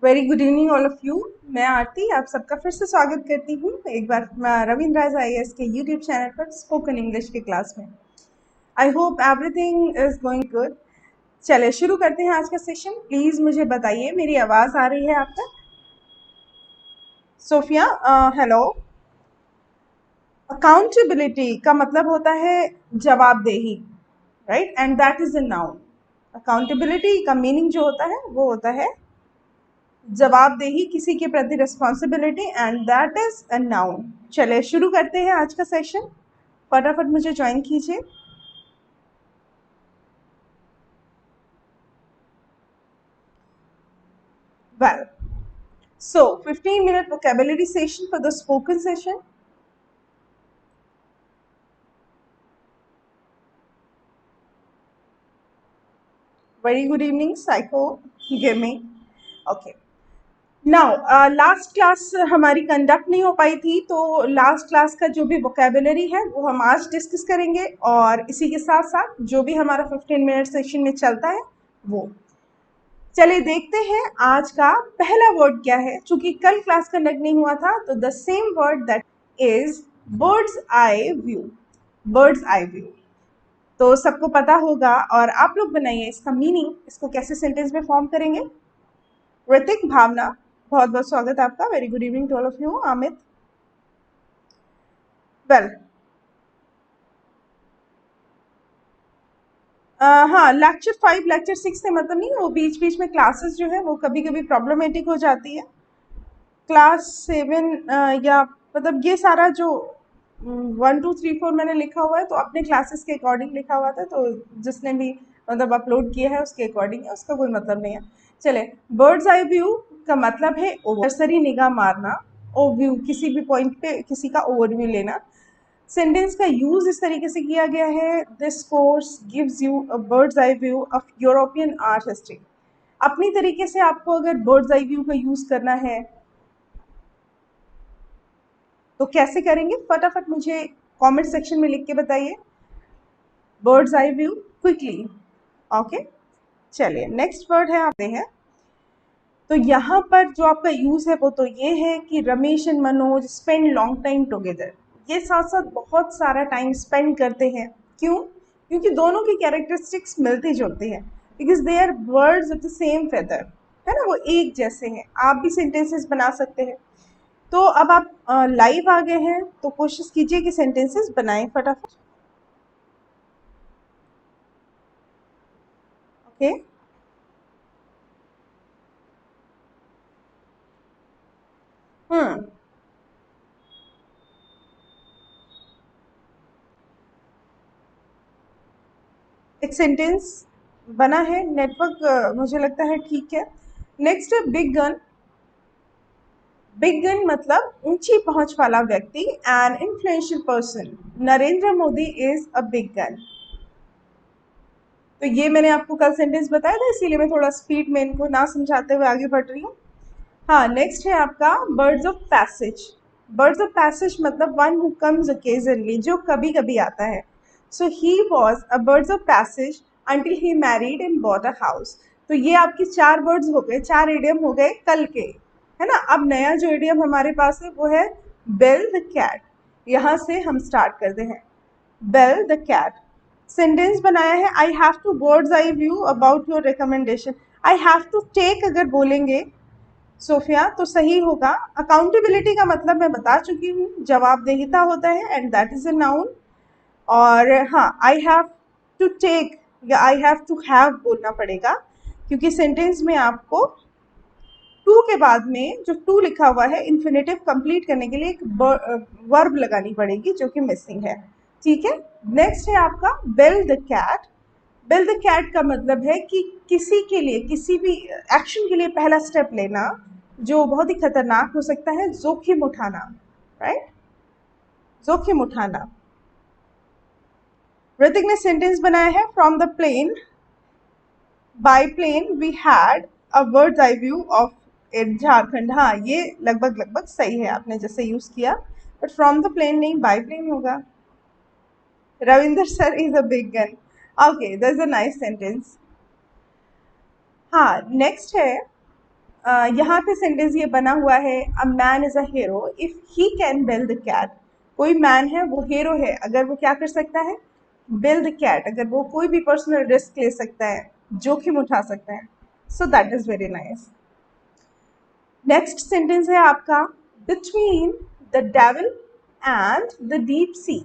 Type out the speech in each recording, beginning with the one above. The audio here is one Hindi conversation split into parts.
Very good evening all of you. मैं आरती आप सबका फिर से स्वागत करती हूँ एक बार रविंद्र राज IAS के यूट्यूब चैनल पर स्पोकन इंग्लिश के क्लास में। I hope everything is going good. चलिए शुरू करते हैं आज का सेशन। प्लीज मुझे बताइए मेरी आवाज आ रही है आप तक? Sophia, hello. अकाउंटेबिलिटी का मतलब होता है जवाबदेही, right, and that is a noun. Accountability का मीनिंग जो होता है वो होता है जवाबदेही, किसी के प्रति responsibility, and that is a noun. चलिए शुरू करते हैं आज का सेशन। फटाफट मुझे ज्वाइन कीजिए। Well, so 15-minute vocabulary session for the spoken session. Very good evening, Psycho Gaming. Okay. Now last class हमारी कंडक्ट नहीं हो पाई थी, तो लास्ट क्लास का जो भी वोकेबुलरी है वो हम आज डिस्कस करेंगे, और इसी के साथ साथ जो भी हमारा 15 मिनट सेशन में चलता है वो। चलिए देखते हैं आज का पहला वर्ड क्या है। चूंकि कल क्लास कंडक्ट नहीं हुआ था, तो the same word that is birds eye view. Birds eye view तो सबको पता होगा, और आप लोग बनाइए इसका मीनिंग, इसको कैसे सेंटेंस में फॉर्म करेंगे। ऋतिक, भावना, बहुत बहुत स्वागत आपका। Very good evening to all of you. Amit, well, हाँ, लेक्चर 5 लेक्चर 6 से मतलब नहीं, वो बीच बीच में क्लासेस जो है वो कभी कभी प्रॉब्लमेटिक हो जाती है। क्लास 7 या मतलब ये सारा जो 1 2 3 4 मैंने लिखा हुआ है, तो अपने क्लासेस के अकॉर्डिंग लिखा हुआ था, तो जिसने भी मतलब अपलोड किया है उसके अकॉर्डिंग है, उसका कोई मतलब नहीं है। चले, बर्ड्स आई व्यू का मतलब है ओवरसरी निगाह मारना। ओवरव्यू, किसी भी पॉइंट पे किसी का ओवरव्यू लेना। सेंटेंस का यूज इस तरीके से किया गया है, this course gives you a birds eye view of European art history. अपनी तरीके से आपको अगर बर्ड्स आई व्यू का यूज करना है तो कैसे करेंगे, फटाफट मुझे कमेंट सेक्शन में लिख के बताइए। Birds eye view quickly. Okay, चलिए नेक्स्ट वर्ड है आते हैं। तो यहाँ पर जो आपका यूज है वो तो ये है कि Ramesh and Manoj spend long time together. ये साथ साथ बहुत सारा टाइम स्पेंड करते हैं। क्यों? क्योंकि दोनों की कैरेक्टरिस्टिक्स मिलती जुलती हैं, because they are birds of the same feather, है ना, वो एक जैसे हैं। आप भी सेंटेंसेस बना सकते हैं। तो अब आप लाइव आ गए हैं, तो कोशिश कीजिए कि सेंटेंसेस बनाएं फटाफट। ओके, हम्म, एक सेंटेंस बना है। नेटवर्क मुझे लगता है ठीक है। नेक्स्ट है बिग गन। बिग गन मतलब ऊंची पहुंच वाला व्यक्ति, an influential person. Narendra Modi is a big gun. तो ये मैंने आपको कल सेंटेंस बताया था, इसीलिए मैं थोड़ा स्पीड में इनको ना समझाते हुए आगे बढ़ रही हूँ। हाँ, नेक्स्ट है आपका birds of passage. Birds of passage मतलब वन हु कम्स ओकेजनली, जो कभी कभी आता है। So he was a birds of passage until he married and bought a house. तो ये आपके 4 वर्ड्स हो गए, 4 इडियम हो गए कल के, है ना। अब नया जो इडियम हमारे पास है वो है बेल द कैट। यहाँ से हम स्टार्ट करते हैं। Bell the cat. सेंटेंस बनाया है, I have two birds eye view about your recommendation. I have to take अगर बोलेंगे सोफिया तो सही होगा। अकाउंटेबिलिटी का मतलब मैं बता चुकी हूँ, जवाबदेहिता होता है, and that is a noun. और हाँ, आई हैव टू टेक या आई हैव टू हैव बोलना पड़ेगा, क्योंकि सेंटेंस में आपको टू के बाद में जो टू लिखा हुआ है इन्फिनेटिव कंप्लीट करने के लिए एक वर्ब लगानी पड़ेगी, जो कि मिसिंग है। ठीक है, नेक्स्ट है आपका bell the cat. Bell the cat का मतलब है कि किसी के लिए, किसी भी एक्शन के लिए पहला स्टेप लेना जो बहुत ही खतरनाक हो सकता है, जोखिम उठाना, राइट, जोखिम उठाना। ऋतिक ने सेंटेंस बनाया है, from the plane, by plane we had a birds eye view of Jharkhand. हाँ, ये लगभग लगभग सही है, आपने जैसे यूज किया, बट फ्रॉम द प्लेन नहीं, बाय प्लेन होगा। Ravinder sir is a big gun. Okay, that's a nice sentence. हाँ, नेक्स्ट है यहाँ पे सेंटेंस ये बना हुआ है, a man is a hero if he can build the cat. कोई मैन है, वो हीरो है अगर वो क्या कर सकता है, बिल्ड कैट, अगर वो कोई भी पर्सनल रिस्क ले सकता है, जोखिम उठा सकता है। So that is very nice. Next sentence है आपका, between the devil and the deep sea.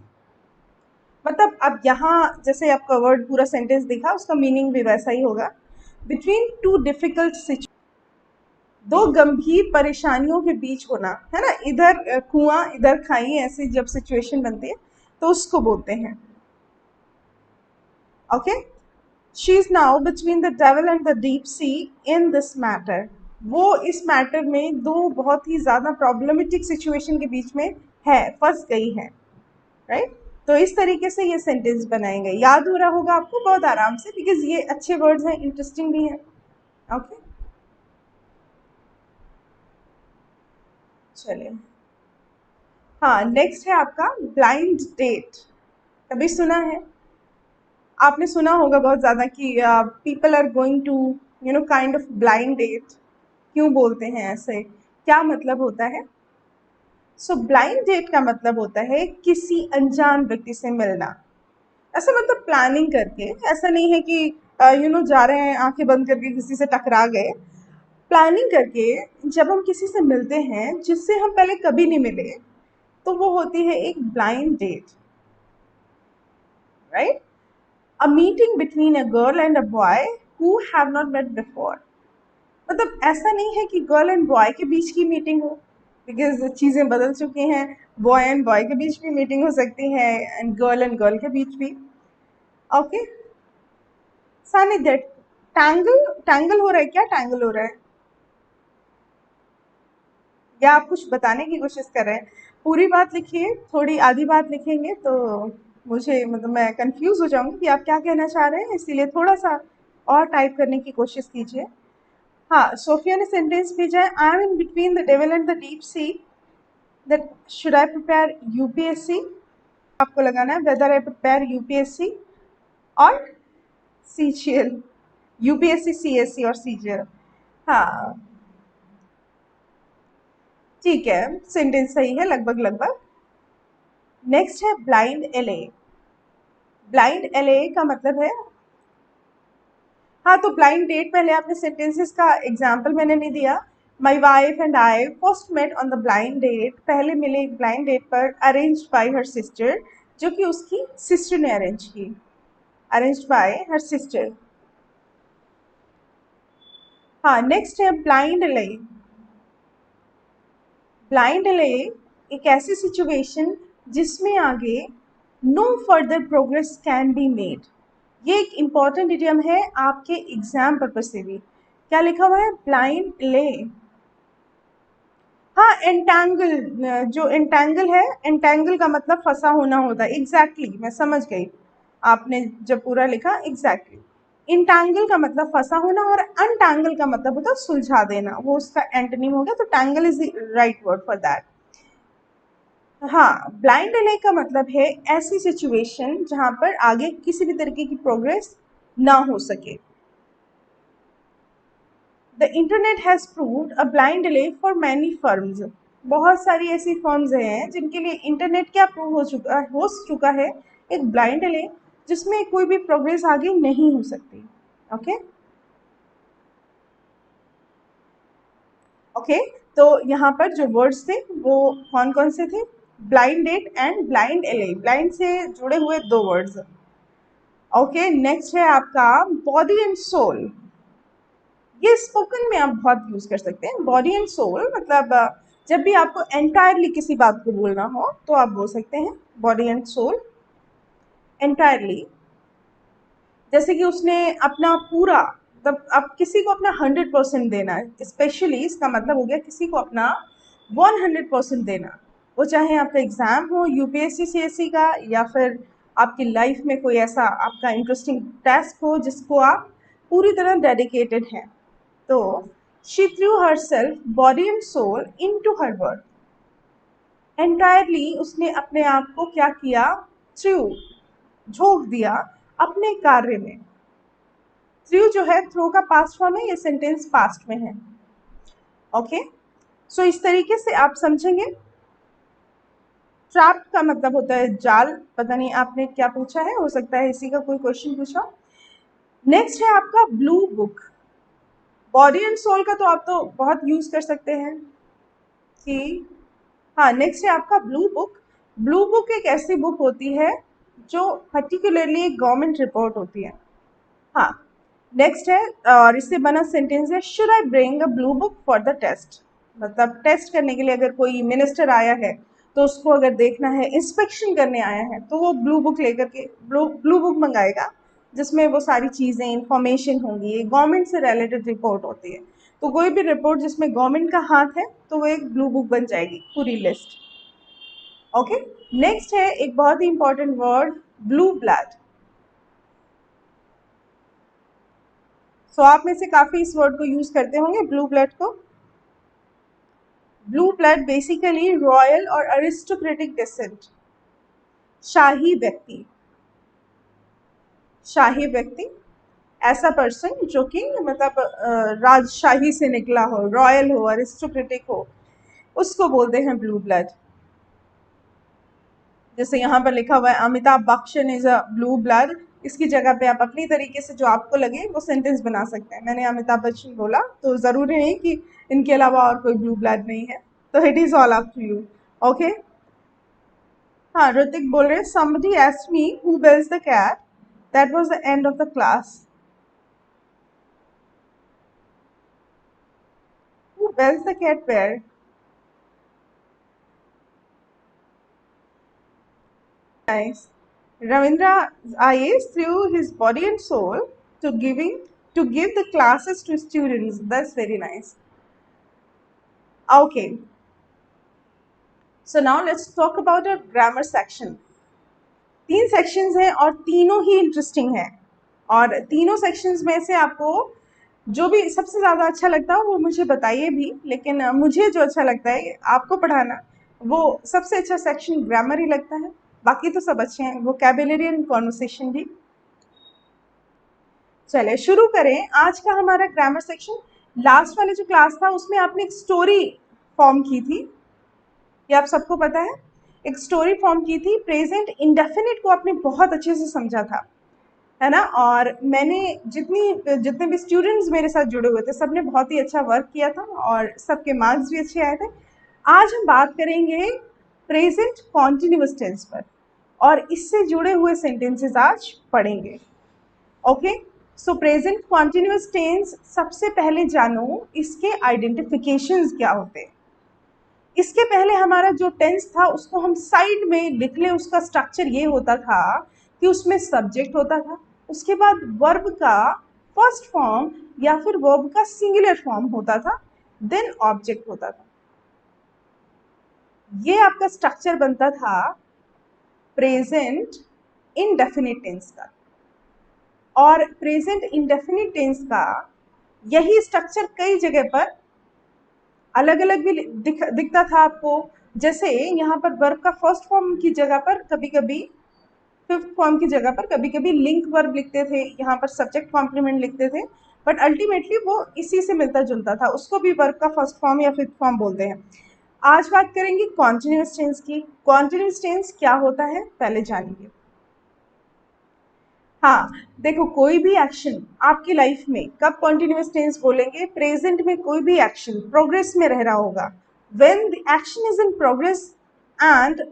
मतलब अब यहाँ जैसे आपका वर्ड पूरा सेंटेंस दिखा, उसका मीनिंग भी वैसा ही होगा। बिटवीन टू डिफिकल्ट सिचुएशन, दो गंभीर परेशानियों के बीच होना, है ना, इधर कुआं इधर खाई, ऐसी जब सिचुएशन बनती है तो उसको बोलते हैं। Okay, she is now between the devil and the deep sea in this matter. वो इस मैटर में दो बहुत ही ज्यादा प्रॉब्लमेटिक सिचुएशन के बीच में है, फंस गई है। राइट, तो इस तरीके से ये सेंटेंस बनाएंगे। याद हो रहा होगा आपको बहुत आराम से, बिकॉज ये अच्छे वर्ड्स हैं, इंटरेस्टिंग भी हैं। ओके, चलिए। हाँ, नेक्स्ट है आपका ब्लाइंड डेट। कभी सुना है, आपने सुना होगा बहुत ज़्यादा कि people are going to kind of blind date. क्यों बोलते हैं ऐसे, क्या मतलब होता है? सो ब्लाइंड डेट का मतलब होता है किसी अनजान व्यक्ति से मिलना। ऐसा मतलब प्लानिंग करके, ऐसा नहीं है कि जा रहे हैं आंखें बंद करके किसी से टकरा गए। प्लानिंग करके जब हम किसी से मिलते हैं जिससे हम पहले कभी नहीं मिले, तो वो होती है एक blind date. Right, a meeting between a girl and a boy who have not met before. मतलब ऐसा नहीं है कि गर्ल एंड बॉय के बीच की मीटिंग हो, बिकॉज चीज़ें बदल चुकी हैं। बॉय एंड बॉय के बीच भी मीटिंग हो सकती है, एंड गर्ल के बीच भी। ओके, सानिध्य, टैंगल टैंगल हो रहा है क्या, टैंगल हो रहा है, या आप कुछ बताने की कोशिश कर रहे हैं? पूरी बात लिखिए, थोड़ी आधी बात लिखेंगे तो मुझे मतलब मैं कंफ्यूज हो जाऊंगी कि आप क्या कहना चाह रहे हैं, इसीलिए थोड़ा सा और टाइप करने की कोशिश कीजिए। हाँ, सोफिया ने सेंटेंस भेजा है, I M in between the devil and the deep sea, that should I prepare UPSC. आपको लगाना है वेदर आई प्रिपेयर यूपीएससी और सीजीएल, यूपीएससी सीएससी और सीजीएल। हाँ, ठीक है, सेंटेंस सही है लगभग लगभग। नेक्स्ट है ब्लाइंड एलए। ब्लाइंड एलए का मतलब है, हाँ, तो ब्लाइंड डेट पहले आपने सेंटेंसेस का एग्जाम्पल मैंने नहीं दिया। My wife and I first met on the blind date, पहले मिले एक ब्लाइंड डेट पर, अरेंज्ड बाय हर सिस्टर, जो कि उसकी सिस्टर ने अरेंज की, अरेंज्ड बाय हर सिस्टर। हाँ, नेक्स्ट है ब्लाइंड एलए। ब्लाइंड एलए एक ऐसी सिचुएशन जिसमें आगे no further progress can be made. ये एक इम्पॉर्टेंट इडियम है आपके एग्जाम पर्पज से भी। क्या लिखा हुआ है, ब्लाइंड ले। हाँ, एंटैंगल, जो एंटैंगल है, एंटैंगल का मतलब फंसा होना होता है। एग्जैक्टली, मैं समझ गई, आपने जब पूरा लिखा एग्जैक्टली। इंटैंगल का मतलब फंसा होना, और अनटैंगल का मतलब होता है सुलझा देना, वो उसका एंटोनिम हो गया, तो tangle is the right word for that. हाँ, ब्लाइंड एले का मतलब है ऐसी सिचुएशन जहां पर आगे किसी भी तरीके की प्रोग्रेस ना हो सके। The internet has proved a blind delay for many firms. बहुत सारी ऐसी फर्म्स हैं जिनके लिए इंटरनेट क्या प्रूव हो चुका है, एक ब्लाइंड डिले, जिसमें कोई भी प्रोग्रेस आगे नहीं हो सकती। ओके, ओके, तो यहाँ पर जो वर्ड्स थे वो कौन कौन से थे, ब्लाइंड डेट एंड ब्लाइंड एले, ब्लाइंड से जुड़े हुए दो वर्ड्स। ओके, नेक्स्ट है आपका बॉडी एंड सोल। ये स्पोकन में आप बहुत यूज कर सकते हैं, बॉडी एंड सोल मतलब जब भी आपको एंटायरली किसी बात को बोलना हो तो आप बोल सकते हैं बॉडी एंड सोल, एंटायरली। जैसे कि उसने अपना पूरा, मतलब अब किसी को अपना 100% देना है, स्पेशली इसका मतलब हो गया किसी को अपना 100% देना। वो चाहे आपका एग्जाम हो यूपीएससी सीएससी का, या फिर आपकी लाइफ में कोई ऐसा आपका इंटरेस्टिंग टास्क हो जिसको आप पूरी तरह डेडिकेटेड हैं। तो she threw herself body and soul into her work. Entirely उसने अपने आप को क्या किया, थ्रू, झोंक दिया अपने कार्य में। थ्रू जो है, थ्रू का पास्ट फॉर्म है, ये सेंटेंस पास्ट में है। ओके, सो इस तरीके से आप समझेंगे। ट्रैप का मतलब होता है जाल। पता नहीं आपने क्या पूछा है, हो सकता है इसी का कोई क्वेश्चन पूछा। नेक्स्ट है आपका blue book. Body and soul का तो आप तो बहुत यूज कर सकते हैं कि, हाँ, नेक्स्ट है आपका ब्लू बुक। ब्लू बुक एक ऐसी बुक होती है जो पर्टिकुलरली एक गवर्नमेंट रिपोर्ट होती है। हाँ, नेक्स्ट है, और इससे बना सेंटेंस है, should I bring a blue book for the test. मतलब टेस्ट करने के लिए अगर कोई मिनिस्टर आया है तो उसको अगर देखना है, इंस्पेक्शन करने आया है, तो वो ब्लू बुक लेकर के ब्लू बुक मंगाएगा, जिसमें वो सारी चीज़ें इंफॉर्मेशन होंगी। गवर्नमेंट से रिलेटेड रिपोर्ट होती है, तो कोई भी रिपोर्ट जिसमें गवर्नमेंट का हाथ है तो वो एक ब्लू बुक बन जाएगी, पूरी लिस्ट। ओके, नेक्स्ट है एक बहुत ही इंपॉर्टेंट वर्ड, ब्लू ब्लड। सो आप में से काफ़ी इस वर्ड को यूज़ करते होंगे, ब्लू ब्लड को। ब्लू ब्लड बेसिकली रॉयल और अरिस्टोक्रेटिक डिसेंट, शाही व्यक्ति। शाही व्यक्ति, ऐसा पर्सन जो कि मतलब राजशाही से निकला हो, रॉयल हो, अरिस्टोक्रेटिक हो, उसको बोलते हैं ब्लू ब्लड। जैसे यहाँ पर लिखा हुआ है, Amitabh Bachchan is a blue blood. इसकी जगह पे आप अपनी तरीके से जो आपको लगे वो सेंटेंस बना सकते हैं। मैंने अमिताभ बच्चन बोला तो ज़रूरी नहीं कि इनके अलावा और कोई ब्लू ब्लड नहीं है, तो it is all up to you. Okay, हाँ, ऋतिक बोल रहे हैं, somebody asked me who bells the cat, that was the end of the class. Who bells the cat where? Nice. Ravindra IAS through his body and soul to give the classes to students. That's very nice. Okay. So now let's talk about our grammar section. 3 sections हैं और तीनों ही इंटरेस्टिंग हैं, और तीनों सेक्शंस में से आपको जो भी सबसे ज़्यादा अच्छा लगता है वो मुझे बताइए भी, लेकिन मुझे जो अच्छा लगता है आपको पढ़ाना, वो सबसे अच्छा सेक्शन ग्रामर ही लगता है। बाकी तो सब अच्छे हैं, वोकैबुलरी एंड कॉन्वर्सेशन भी। चले शुरू करें आज का हमारा ग्रामर सेक्शन। लास्ट वाले जो क्लास था उसमें आपने एक स्टोरी फॉर्म की थी, ये आप सबको पता है। एक स्टोरी फॉर्म की थी, प्रेजेंट इंडेफिनिट को आपने बहुत अच्छे से समझा था, है ना। और मैंने जितने भी स्टूडेंट्स मेरे साथ जुड़े हुए थे, सब ने बहुत ही अच्छा वर्क किया था और सबके मार्क्स भी अच्छे आए थे। आज हम बात करेंगे प्रेजेंट कॉन्टिन्यूअस टेंस पर, और इससे जुड़े हुए सेंटेंसेस आज पढ़ेंगे। Okay, so present continuous tense, सबसे पहले जानो इसके आइडेंटिफिकेशंस क्या होते हैं। इसके पहले हमारा जो टेंस था उसको हम साइड में लिख लें। उसका स्ट्रक्चर ये होता था कि उसमें सब्जेक्ट होता था, उसके बाद वर्ब का फर्स्ट फॉर्म या फिर वर्ब का सिंगुलर फॉर्म होता था, देन ऑब्जेक्ट होता था। ये आपका स्ट्रक्चर बनता था प्रेजेंट इंडेफिनिट टेंस का। और प्रेजेंट इंडेफिनिट टेंस का यही स्ट्रक्चर कई जगह पर अलग अलग भी दिखता था आपको। जैसे यहाँ पर वर्ब का फर्स्ट फॉर्म की जगह पर कभी कभी, फिफ्थ फॉर्म की जगह पर कभी कभी लिंक वर्ब लिखते थे, यहाँ पर सब्जेक्ट कॉम्प्लीमेंट लिखते थे, बट अल्टीमेटली वो इसी से मिलता जुलता था, उसको भी वर्ब का फर्स्ट फॉर्म या फिफ्थ फॉर्म बोलते हैं। आज बात करेंगे कॉन्टिन्यूअस टेंस की। कॉन्टिन्यूअस टेंस क्या होता है पहले जानेंगे। हाँ, देखो, कोई भी एक्शन आपकी लाइफ में कब कॉन्टिन्यूअस टेंस बोलेंगे, प्रेजेंट में कोई भी एक्शन प्रोग्रेस में रह रहा होगा, when the action is in progress and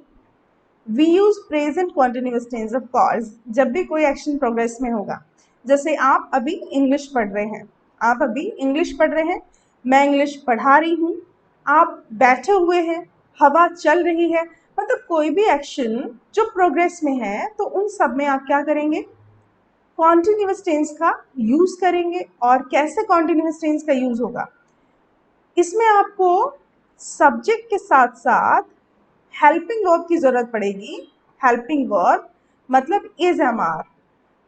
we use present continuous tense. Of course, जब भी कोई एक्शन प्रोग्रेस में होगा, जैसे आप अभी इंग्लिश पढ़ रहे हैं, आप अभी इंग्लिश पढ़ रहे हैं, मैं इंग्लिश पढ़ा रही हूँ, आप बैठे हुए हैं, हवा चल रही है, मतलब कोई भी एक्शन जो प्रोग्रेस में है, तो उन सब में आप क्या करेंगे, कॉन्टिन्यूअस टेंस का यूज करेंगे। और कैसे कॉन्टिन्यूअस टेंस का यूज होगा, इसमें आपको सब्जेक्ट के साथ साथ हेल्पिंग वर्ब की जरूरत पड़ेगी। हेल्पिंग वर्ब मतलब इज, एम, आर,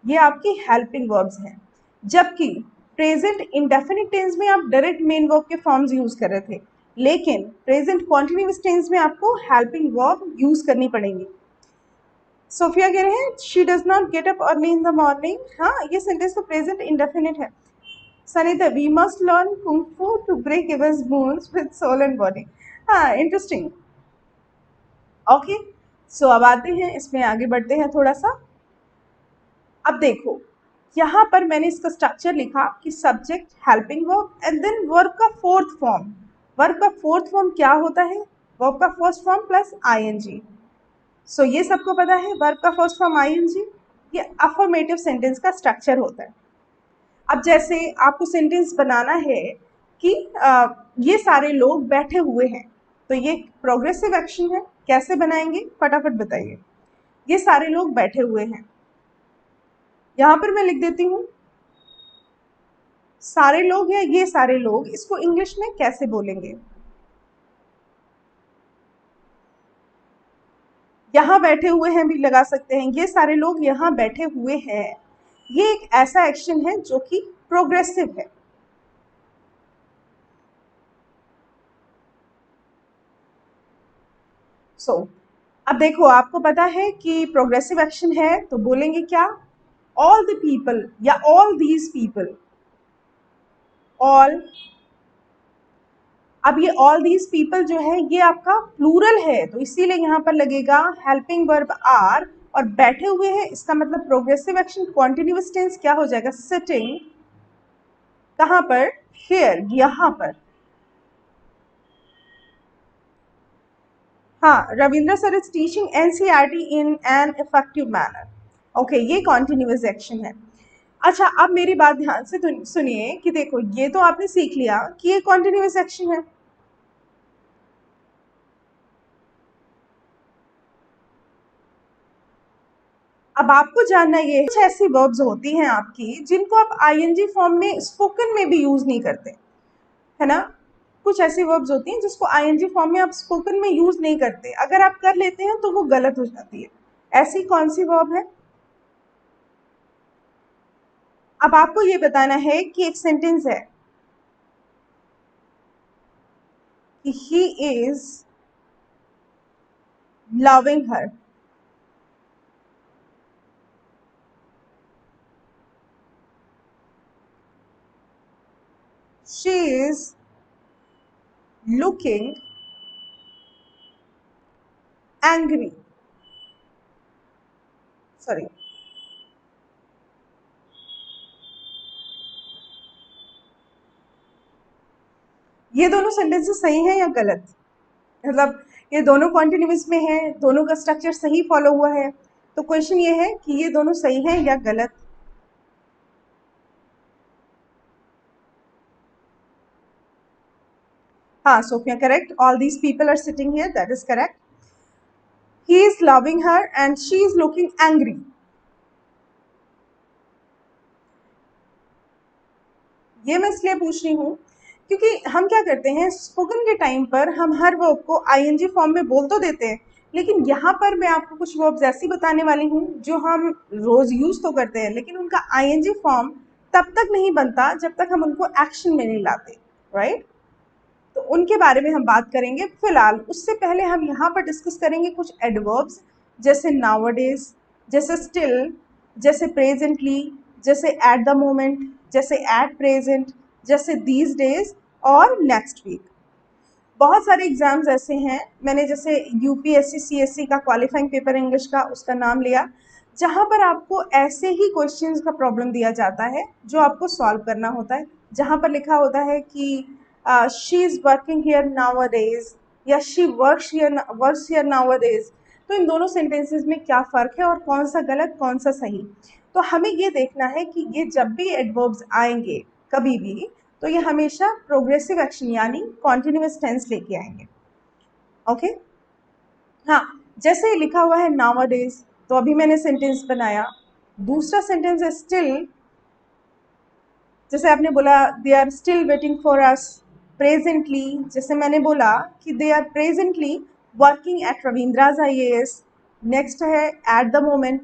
ये आपकी हेल्पिंग वर्ब्स हैं। जबकि प्रेजेंट इंडेफिनिट टेंस में आप डायरेक्ट मेन वर्ब के फॉर्म्स यूज कर रहे थे, लेकिन प्रेजेंट कॉन्टिन्यूअस टेंस में आपको हेल्पिंग वर्ब यूज करनी पड़ेगी। सोफिया कह रहे हैं she does not get up early in the morning. हाँ, ये सेंटेंस तो प्रेजेंट इंडेफिनिट है। Sanita, we must learn kung fu to break evil's bones with soul and body. हाँ, इंटरेस्टिंग। ओके, सो अब आते हैं इसमें, आगे बढ़ते हैं थोड़ा सा। अब देखो, यहाँ पर मैंने इसका स्ट्रक्चर लिखा कि subject, helping verb and then verb का फोर्थ फॉर्म। वर्ब का फोर्थ फॉर्म क्या होता है? वर्ब का first form plus ING. So ये सबको पता है, वर्ब का फर्स्ट फॉर्म आईएनजी, ये अफर्मेटिव सेंटेंस का स्ट्रक्चर होता है। अब जैसे आपको सेंटेंस बनाना है कि ये सारे लोग बैठे हुए हैं, तो ये प्रोग्रेसिव एक्शन है। कैसे बनाएंगे फटाफट बताइए। ये सारे लोग बैठे हुए हैं, यहाँ पर मैं लिख देती हूँ सारे लोग या ये सारे लोग, इसको इंग्लिश में कैसे बोलेंगे? यहाँ बैठे हुए हैं भी लगा सकते हैं, ये सारे लोग यहाँ बैठे हुए हैं। ये एक ऐसा एक्शन है जो कि प्रोग्रेसिव है। अब देखो, आपको पता है कि प्रोग्रेसिव एक्शन है, तो बोलेंगे क्या? ऑल द पीपल या ऑल दीज पीपल। ऑल, अब ये ऑल दीज पीपल जो है ये आपका प्लूरल है, तो इसीलिए यहाँ पर लगेगा हेल्पिंग वर्ब आर, और बैठे हुए हैं इसका मतलब प्रोग्रेसिव एक्शन कॉन्टिन्यूअस टेंस क्या हो जाएगा? सिटिंग। कहाँ पर? हियर, यहाँ पर। हाँ, Ravindra sir is teaching NCERT in an effective manner. Okay, ये कॉन्टिन्यूअस एक्शन है। अच्छा, अब मेरी बात ध्यान से सुनिए कि देखो, ये तो आपने सीख लिया कि ये कॉन्टिन्यूअस एक्शन है। अब आपको जानना ये है, कुछ ऐसी वर्ब्स होती हैं आपकी जिनको आप आईएनजी फॉर्म में स्पोकन में भी यूज नहीं करते, है ना? कुछ ऐसी वर्ब्स होती हैं जिसको आईएनजी फॉर्म में आप स्पोकन में यूज नहीं करते, अगर आप कर लेते हैं तो वो गलत हो जाती है। ऐसी कौन सी वर्ब है? अब आपको ये बताना है कि एक सेंटेंस है कि ही is loving her. She is looking angry. Sorry, ये दोनों सेंटेंसेस सही हैं या गलत? मतलब ये दोनों कॉन्टिन्यूअस में है, दोनों का स्ट्रक्चर सही फॉलो हुआ है, तो क्वेश्चन ये है कि ये दोनों सही हैं या गलत? हाँ, Sophia correct. All these people are sitting here, that is correct. He is loving her and she is looking angry. ये मैं इसलिए पूछ रही हूँ क्योंकि हम क्या करते हैं, स्पोकन के टाइम पर हम हर वर्ब को आईएनजी फॉर्म में बोल तो देते हैं, लेकिन यहाँ पर मैं आपको कुछ वर्ब्स ऐसी बताने वाली हूँ जो हम रोज यूज तो करते हैं, लेकिन उनका आईएनजी फॉर्म तब तक नहीं बनता जब तक हम उनको एक्शन में नहीं लाते, राइट? तो उनके बारे में हम बात करेंगे। फिलहाल उससे पहले हम यहाँ पर डिस्कस करेंगे कुछ एडवर्ब्स, जैसे नाउअडेज, जैसे स्टिल, जैसे प्रेजेंटली, जैसे एट द मोमेंट, जैसे एट प्रेजेंट, जैसे दीज डेज और नेक्स्ट वीक। बहुत सारे एग्जाम्स ऐसे हैं, मैंने जैसे यूपीएससी सीएससी का क्वालिफाइंग पेपर इंग्लिश का उसका नाम लिया, जहाँ पर आपको ऐसे ही क्वेश्चंस का प्रॉब्लम दिया जाता है जो आपको सॉल्व करना होता है, जहाँ पर लिखा होता है कि she is working here nowadays या शी वर्क्स हियर नाउअडेज। तो इन दोनों सेंटेंसेस में क्या फ़र्क है और कौन सा गलत कौन सा सही? तो हमें ये देखना है कि ये जब भी एडवर्ब्स आएंगे कभी भी, तो ये हमेशा प्रोग्रेसिव एक्शन यानी कॉन्टिन्यूअस टेंस लेके आएंगे। ओके, हाँ, जैसे लिखा हुआ है नाउअडेज, तो अभी मैंने सेंटेंस बनाया। दूसरा सेंटेंस है स्टिल, जैसे आपने बोला they are still waiting for us. Presently, जैसे मैंने बोला कि they are presently working at Ravindraj IAS. Next है एट द मोमेंट,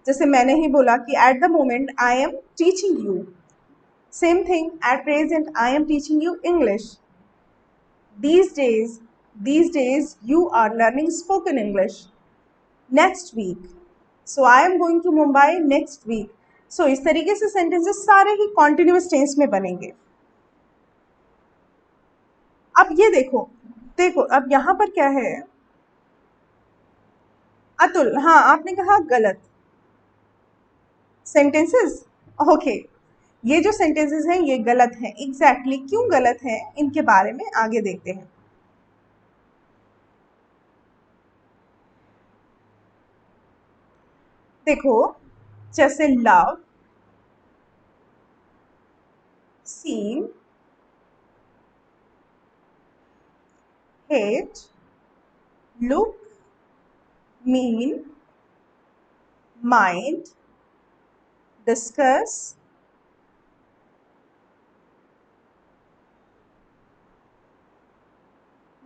जैसे मैंने ही बोला कि at the moment I am teaching you. Same thing, at present I am teaching you English. these days you are learning spoken English. Next week, so I am going to Mumbai next week. सो इस तरीके से सेंटेंसेस सारे ही कॉन्टिन्यूअस टेंस में बनेंगे। अब ये देखो, देखो अब यहाँ पर क्या है, अतुल, हाँ आपने कहा गलत सेंटेंसेस, ओके, ये जो सेंटेंसेस हैं ये गलत हैं। एग्जैक्टली क्यों गलत हैं इनके बारे में आगे देखते हैं। देखो जैसे love, seem, hate, look, mean, mind, discuss,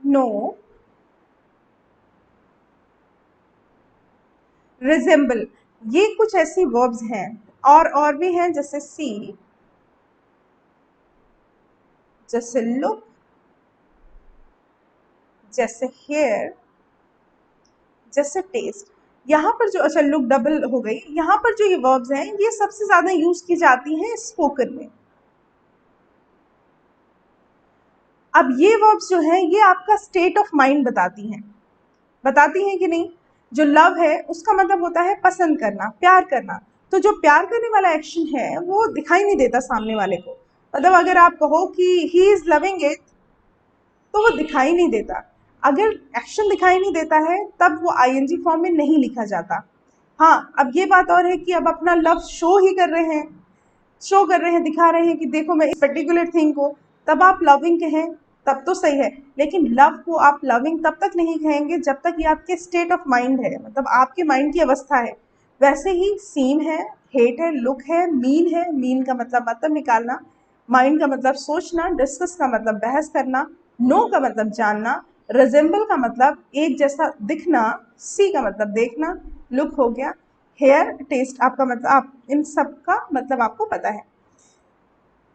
know, resemble, ये कुछ ऐसी वर्ब्स हैं। और भी हैं जैसे सी, जैसे लुक, जैसे हेयर, जैसे टेस्ट। यहाँ पर जो, अच्छा लुक डबल हो गई, यहाँ पर जो ये वर्ब्स हैं ये सबसे ज्यादा यूज की जाती हैं स्पोकन में। अब ये वर्ब्स जो हैं ये आपका स्टेट ऑफ माइंड बताती हैं कि नहीं। जो लव है उसका मतलब होता है पसंद करना, प्यार करना। तो जो प्यार करने वाला एक्शन है वो दिखाई नहीं देता सामने वाले को। मतलब अगर आप कहो कि ही इज लविंग इट, तो वो दिखाई नहीं देता। अगर एक्शन दिखाई नहीं देता है तब वो आईएनजी फॉर्म में नहीं लिखा जाता। हाँ अब ये बात और है कि अब अपना लव शो ही कर रहे हैं, शो कर रहे हैं, दिखा रहे हैं कि देखो मैं इस पर्टिकुलर थिंग को, तब आप लविंग कहें तब तो सही है। लेकिन लव को आप लविंग तब तक नहीं कहेंगे जब तक ये आपके स्टेट ऑफ माइंड है, मतलब आपके माइंड की अवस्था है। वैसे ही सीम है, हेट है, लुक है, मीन का मतलब निकालना, माइंड का मतलब सोचना, डिस्कस का मतलब बहस करना, नो का मतलब जानना, रिजेंबल का मतलब एक जैसा दिखना, सी का मतलब देखना, लुक हो गया, हेयर, टेस्ट आपका मतलब, आप इन सब का मतलब आपको पता है।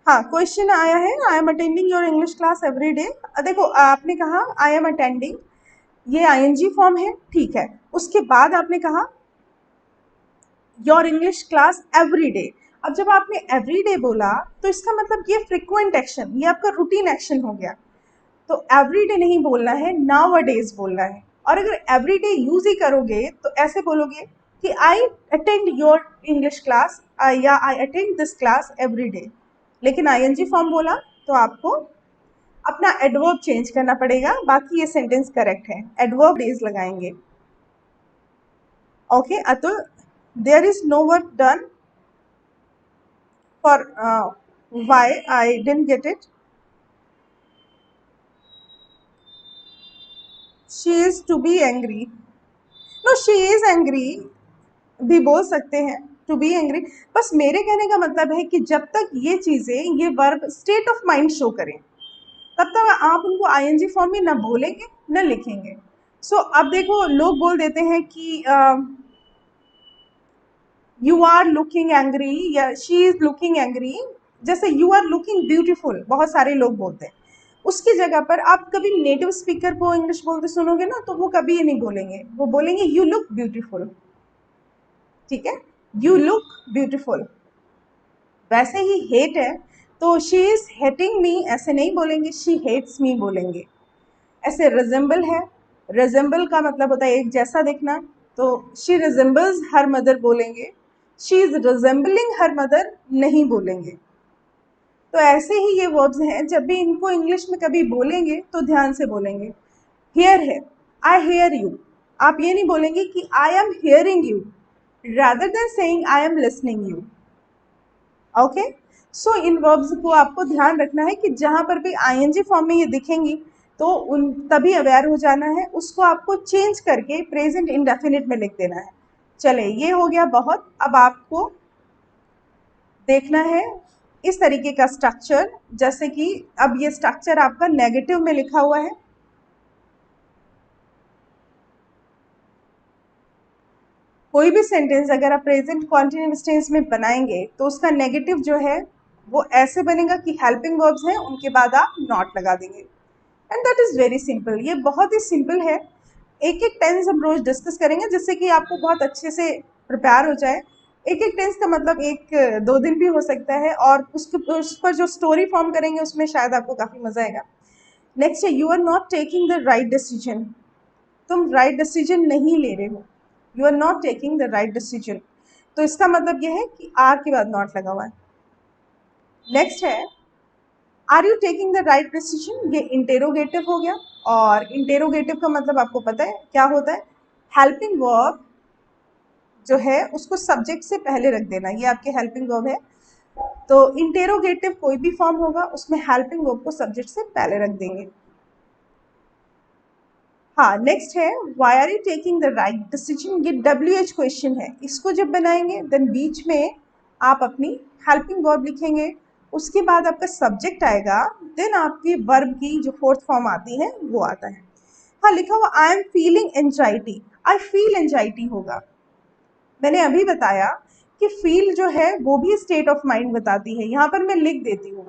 हाँ क्वेश्चन आया है, I am attending your English class every day. देखो आपने कहा आई एम अटेंडिंग, ये आईएनजी फॉर्म है, ठीक है। उसके बाद आपने कहा your English class every day. अब जब आपने एवरी डे बोला तो इसका मतलब ये फ्रिक्वेंट एक्शन, ये आपका रूटीन एक्शन हो गया। तो एवरी डे नहीं बोलना है, नाउ अ डेज बोलना है। और अगर एवरी डे यूज ही करोगे तो ऐसे बोलोगे कि I attend your English class, या I attend this class every day. लेकिन आईएनजी फॉर्म बोला तो आपको अपना एडवर्ब चेंज करना पड़ेगा, बाकी ये सेंटेंस करेक्ट है, एडवर्ब डेज लगाएंगे। Okay Atul, there is no work done for, why I didn't get it. She is to be angry, no she is angry भी बोल सकते हैं, टू बी एंग्री। बस मेरे कहने का मतलब है कि जब तक ये चीजें, ये verb state of mind show करें तब तक आप उनको आईएनजी फॉर्म में ना बोलेंगे ना लिखेंगे। सो अब देखो लोग बोल देते हैं कि यू आर लुकिंग एंग्री या शी इज लुकिंग एंग्री। जैसे यू आर लुकिंग ब्यूटीफुल बहुत सारे लोग बोलते हैं, उसकी जगह पर आप कभी नेटिव स्पीकर को इंग्लिश बोलते सुनोगे ना तो वो कभी ये नहीं बोलेंगे, वो बोलेंगे यू लुक ब्यूटीफुल। ठीक है, यू लुक ब्यूटीफुल। वैसे ही हेट है तो शी इज हेटिंग मी ऐसे नहीं बोलेंगे, शी हेट्स मी बोलेंगे। ऐसे रिजेंबल है, रिजेंबल का मतलब होता है एक जैसा दिखना, तो शी रिजेंबल्स हर मदर बोलेंगे, she is resembling her mother नहीं बोलेंगे। तो ऐसे ही ये वर्ब्स हैं, जब भी इनको इंग्लिश में कभी बोलेंगे तो ध्यान से बोलेंगे। हेयर है, आई हेयर यू, आप ये नहीं बोलेंगे कि I M hearing you, rather than saying I am listening you. Okay, so in verbs को आपको ध्यान रखना है कि जहां पर भी आईएनजी फॉर्म में ये दिखेंगी तो उन तभी अवेयर हो जाना है, उसको आपको चेंज करके प्रेजेंट इंडेफिनिट में लिख देना है। चले ये हो गया बहुत। अब आपको देखना है इस तरीके का स्ट्रक्चर, जैसे कि अब ये स्ट्रक्चर आपका नेगेटिव में लिखा हुआ है। कोई भी सेंटेंस अगर आप प्रेजेंट कॉन्टिन्यूअस टेंस में बनाएंगे तो उसका नेगेटिव जो है वो ऐसे बनेगा कि हेल्पिंग वर्ब्स हैं उनके बाद आप नॉट लगा देंगे। And that is very simple, ये बहुत ही सिंपल है। एक एक टेंस हम रोज डिस्कस करेंगे जिससे कि आपको बहुत अच्छे से प्रिपेयर हो जाए। एक एक टेंस का मतलब एक दो दिन भी हो सकता है, और उस पर जो स्टोरी फॉर्म करेंगे उसमें शायद आपको काफ़ी मज़ा आएगा। नेक्स्ट है you are not taking the right decision. तुम राइट डिसीजन नहीं ले रहे हो, you are not taking the right decision. तो इसका मतलब यह है कि आर के बाद नॉट लगा हुआ है। नेक्स्ट है are you taking the right decision, ये इंटेरोगेटिव हो गया, और इंटेरोगेटिव का मतलब आपको पता है क्या होता है, हेल्पिंग वर्ब जो है उसको सब्जेक्ट से पहले रख देना, ये आपके हेल्पिंग वर्ब है। तो इंटेरोगेटिव कोई भी फॉर्म होगा उसमें हेल्पिंग वर्ब को सब्जेक्ट से पहले रख देंगे। हाँ, नेक्स्ट है why are you taking the right decision, ये WH क्वेश्चन है, इसको जब बनाएंगे देन बीच में आप अपनी हेल्पिंग वर्ब लिखेंगे, उसके बाद आपका सब्जेक्ट आएगा, देन आपकी वर्ब की जो फोर्थ फॉर्म आती है वो आता है। हाँ, लिखा हुआ I am feeling anxiety, I feel anxiety होगा। मैंने अभी बताया कि फील जो है वो भी स्टेट ऑफ माइंड बताती है, यहाँ पर मैं लिख देती हूँ।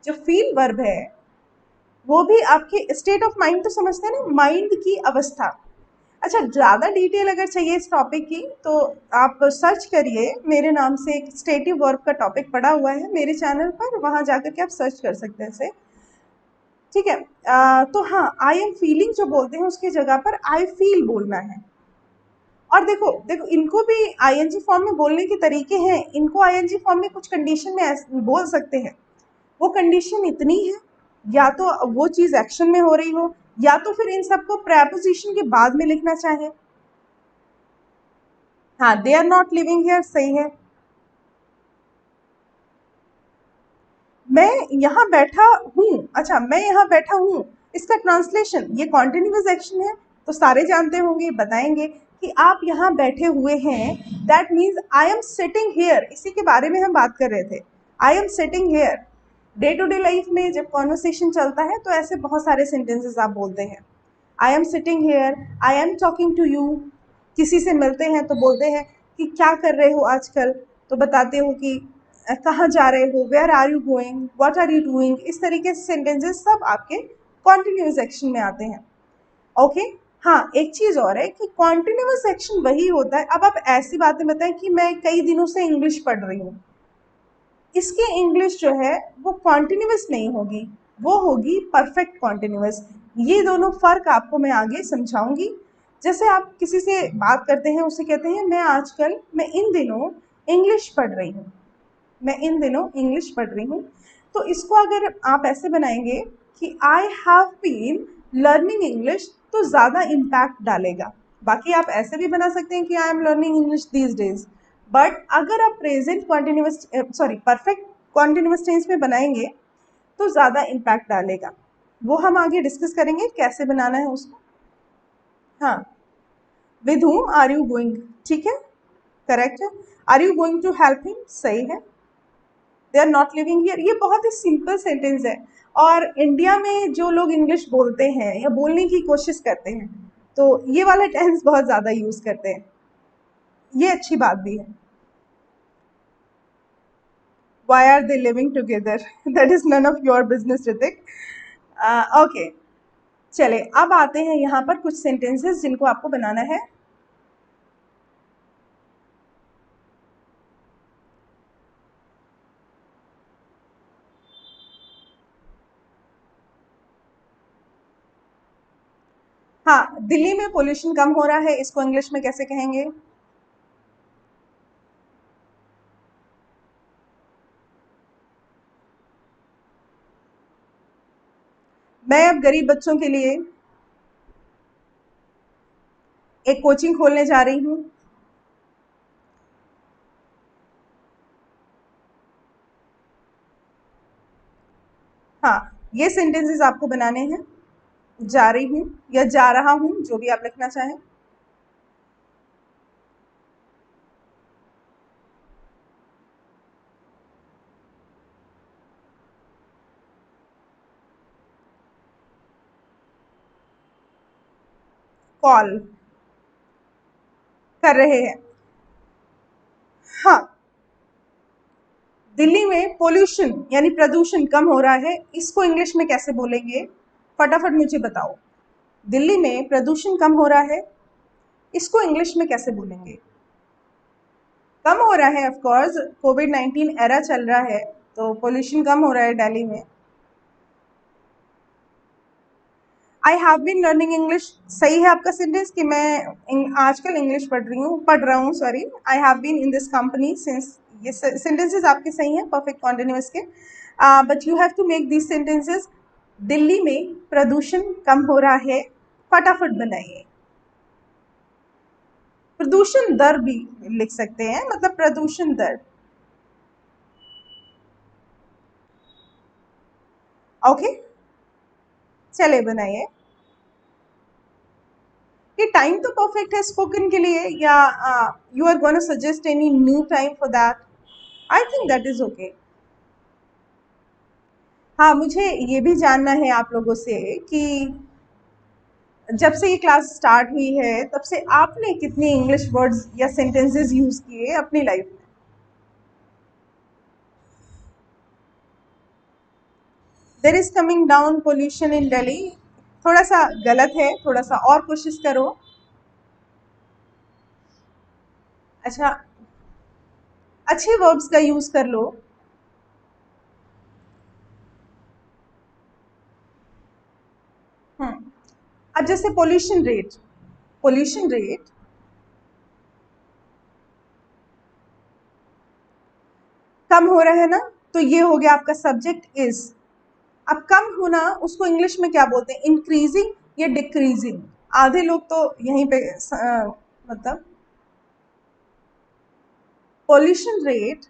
जो फील वर्ब है वो भी आपके स्टेट ऑफ माइंड तो समझते हैं ना, माइंड की अवस्था। अच्छा, ज़्यादा डिटेल अगर चाहिए इस टॉपिक की तो आप सर्च करिए, मेरे नाम से एक स्टेटिव वर्ब का टॉपिक पड़ा हुआ है मेरे चैनल पर, वहाँ जाकर के आप सर्च कर सकते हैं इसे। ठीक है, तो हाँ, आई एम फीलिंग जो बोलते हैं उसकी जगह पर आई फील बोलना है। और देखो देखो इनको भी आईएनजी फॉर्म में बोलने के तरीके हैं, इनको आईएनजी फॉर्म में कुछ कंडीशन में बोल सकते हैं। वो कंडीशन इतनी है, या तो वो चीज़ एक्शन में हो रही हो, या तो फिर इन सबको प्रेपोजिशन के बाद में लिखना चाहे। हाँ, they are not living here सही है। मैं यहाँ बैठा हूँ, अच्छा मैं यहाँ बैठा हूँ, इसका ट्रांसलेशन ये कॉन्टिन्यूअस एक्शन है, तो सारे जानते होंगे, बताएंगे कि आप यहाँ बैठे हुए हैं, that means I am sitting here, इसी के बारे में हम बात कर रहे थे। I am sitting here, day to day life में जब कॉन्वर्सेशन चलता है तो ऐसे बहुत सारे सेंटेंसेस आप बोलते हैं। I am sitting here, I am talking to you, किसी से मिलते हैं तो बोलते हैं कि क्या कर रहे हो आजकल, तो बताते हो कि कहाँ जा रहे हो, where are you going, what are you doing, इस तरीके से सेंटेंसेस सब आपके कॉन्टिन्यूअस एक्शन में आते हैं। ओके, हाँ एक चीज़ और है कि कॉन्टिन्यूअस एक्शन वही होता है, अब आप ऐसी बातें बताएं कि मैं कई दिनों से इंग्लिश पढ़ रही हूँ, इसकी इंग्लिश जो है वो कॉन्टिन्यूअस नहीं होगी, वो होगी परफेक्ट कॉन्टिन्यूअस। ये दोनों फ़र्क आपको मैं आगे समझाऊंगी। जैसे आप किसी से बात करते हैं, उसे कहते हैं मैं इन दिनों इंग्लिश पढ़ रही हूँ, मैं इन दिनों इंग्लिश पढ़ रही हूँ। तो इसको अगर आप ऐसे बनाएंगे कि I have been learning English, तो ज़्यादा इम्पैक्ट डालेगा। बाकी आप ऐसे भी बना सकते हैं कि I am learning English these days, but अगर आप present continuous perfect continuous tense में बनाएंगे तो ज़्यादा इम्पैक्ट डालेगा। वो हम आगे डिस्कस करेंगे कैसे बनाना है उसको। हाँ, with whom are you going, ठीक है, करेक्ट है। Are you going to help him, सही है। They are not living here, ये बहुत ही सिंपल सेंटेंस है, और इंडिया में जो लोग इंग्लिश बोलते हैं या बोलने की कोशिश करते हैं तो ये वाला टेंस बहुत ज़्यादा यूज़ करते हैं, ये अच्छी बात भी है। Why are they living together? That is none of your business, Ritik. Okay, चले अब आते हैं यहाँ पर कुछ सेंटेंसेस जिनको आपको बनाना है। हाँ, दिल्ली में पोल्यूशन कम हो रहा है, इसको इंग्लिश में कैसे कहेंगे? मैं अब गरीब बच्चों के लिए एक कोचिंग खोलने जा रही हूँ। हाँ, ये सेंटेंसेस आपको बनाने हैं, जा रही हूँ या जा रहा हूँ, जो भी आप लिखना चाहें। कॉल कर रहे हैं। हाँ, दिल्ली में पोल्यूशन यानी प्रदूषण कम हो रहा है, इसको इंग्लिश में कैसे बोलेंगे? फटाफट मुझे बताओ। दिल्ली में प्रदूषण कम हो रहा है, इसको इंग्लिश में कैसे बोलेंगे? कम हो हो रहा है, ऑफ कोर्स कोविड-19 एरा चल रहा है तो पोल्यूशन कम हो रहा है दिल्ली में। I have been learning English, सही है आपका सेंटेंस कि मैं आजकल इंग्लिश पढ़ रहा हूँ sorry. I have been in this company since, ये सेंटेंसेस आपके सही हैं परफेक्ट कॉन्टिन्यूअस के, but you have to make this sentences. Delhi में प्रदूषण कम हो रहा है, फटाफट बनाइए। प्रदूषण दर भी लिख सकते हैं, मतलब प्रदूषण दर। ओके, चले बनाइए। ये टाइम तो परफेक्ट है स्पोकन के लिए, या you are gonna suggest any new time for that? I think that is okay. हाँ, मुझे ये भी जानना है आप लोगों से कि जब से ये क्लास स्टार्ट हुई है तब से आपने कितने इंग्लिश वर्ड्स या सेंटेंसेस यूज किए अपनी लाइफ में? There is coming down pollution in Delhi, थोड़ा सा गलत है, थोड़ा सा और कोशिश करो। अच्छा, अच्छे वर्ब्स का यूज कर लो। अब जैसे पोल्यूशन रेट कम हो रहा है ना, तो ये हो गया आपका सब्जेक्ट इज। अब कम होना उसको इंग्लिश में क्या बोलते हैं, इंक्रीजिंग या डिक्रीजिंग? आधे लोग तो यहीं पे मतलब पोल्यूशन रेट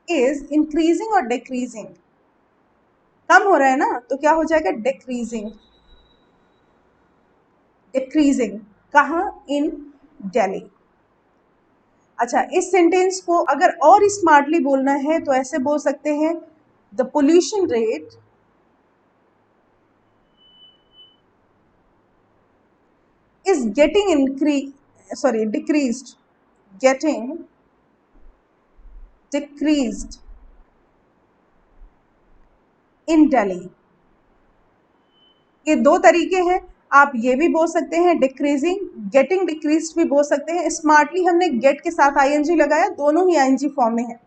इज इंक्रीजिंग और डिक्रीजिंग, कम हो रहा है ना तो क्या हो जाएगा, डिक्रीजिंग। डिक्रीजिंग कहाँ, इन दिल्ली। अच्छा, इस सेंटेंस को अगर और स्मार्टली बोलना है तो ऐसे बोल सकते हैं, the pollution rate is getting decreased, getting decreased in Delhi। ये दो तरीके हैं, आप ये भी बोल सकते हैं डिक्रीजिंग, गेटिंग डिक्रीज्ड भी बोल सकते हैं। स्मार्टली हमने गेट के साथ आईएनजी लगाया, दोनों ही आईएनजी फॉर्म में है,